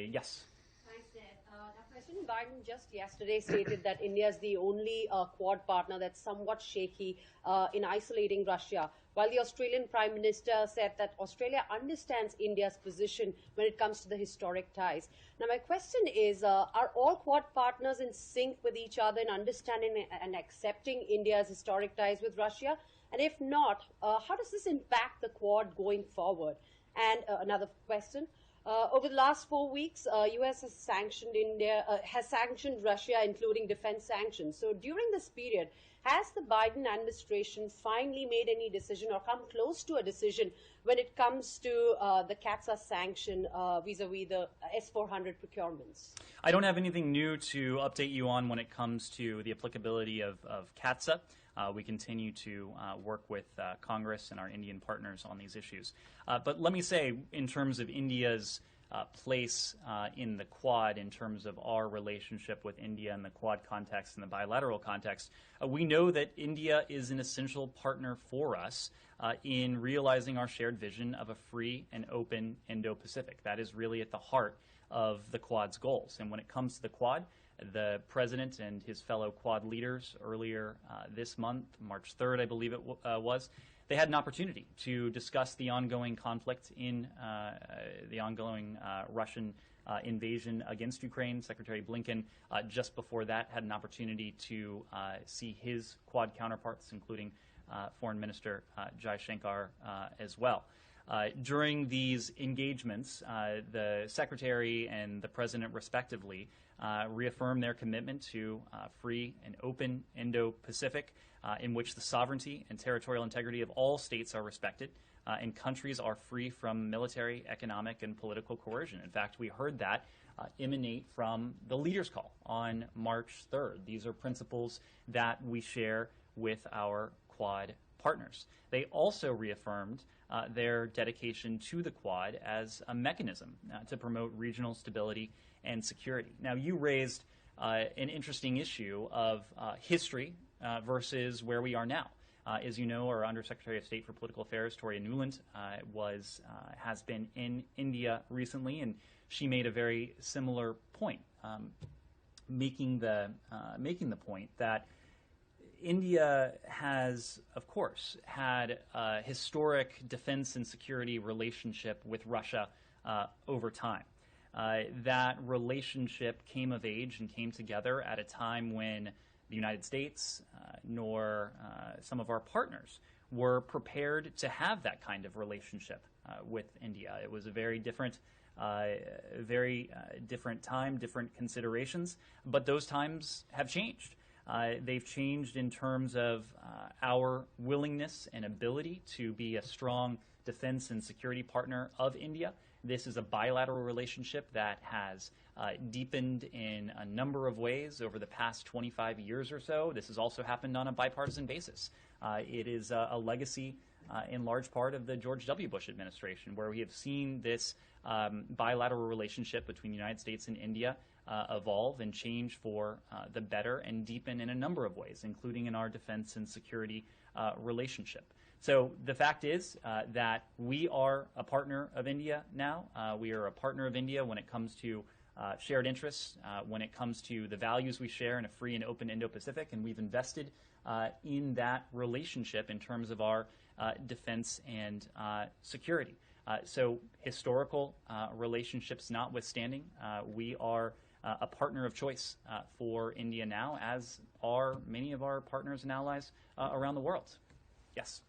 Yes. Thanks, Ned. Now, President Biden just yesterday stated that India is the only Quad partner that's somewhat shaky in isolating Russia, while the Australian Prime Minister said that Australia understands India's position when it comes to the historic ties. Now, my question is, are all Quad partners in sync with each other in understanding and accepting India's historic ties with Russia? And if not, how does this impact the Quad going forward? And another question. Over the last 4 weeks, U.S. has sanctioned Russia, including defense sanctions. So during this period, has the Biden administration finally made any decision or come close to a decision when it comes to the CAATSA sanction vis-a-vis the S-400 procurements? I don't have anything new to update you on when it comes to the applicability of CAATSA. We continue to work with Congress and our Indian partners on these issues. But let me say, in terms of India's place in the Quad, in terms of our relationship with India in the Quad context and the bilateral context, we know that India is an essential partner for us in realizing our shared vision of a free and open Indo-Pacific. That is really at the heart of the Quad's goals. And when it comes to the Quad, the President and his fellow Quad leaders earlier this month, March 3rd, I believe it was, they had an opportunity to discuss the ongoing conflict in the ongoing Russian invasion against Ukraine. Secretary Blinken, just before that, had an opportunity to see his Quad counterparts, including Foreign Minister Jaishankar as well. During these engagements, the Secretary and the President, respectively, reaffirmed their commitment to free and open Indo-Pacific, in which the sovereignty and territorial integrity of all states are respected, and countries are free from military, economic, and political coercion. In fact, we heard that emanate from the Leaders' Call on March 3rd. These are principles that we share with our Quad partners. They also reaffirmed their dedication to the Quad as a mechanism to promote regional stability and security. Now, you raised an interesting issue of history versus where we are now. As you know, our Undersecretary of State for Political Affairs, Toria Nuland, has been in India recently, and she made a very similar point, making the point that India has, of course, had a historic defense and security relationship with Russia over time. That relationship came of age and came together at a time when the United States nor some of our partners were prepared to have that kind of relationship with India. It was a very different time, different considerations, but those times have changed. They've changed in terms of our willingness and ability to be a strong defense and security partner of India. This is a bilateral relationship that has deepened in a number of ways over the past 25 years or so. This has also happened on a bipartisan basis. It is a legacy in large part of the George W. Bush administration, where we have seen this bilateral relationship between the United States and India evolve and change for the better and deepen in a number of ways, including in our defense and security relationship. So the fact is that we are a partner of India now. We are a partner of India when it comes to shared interests, when it comes to the values we share in a free and open Indo-Pacific, and we've invested in that relationship in terms of our defense and security. So historical relationships notwithstanding, we are a partner of choice for India now, as are many of our partners and allies around the world. Yes.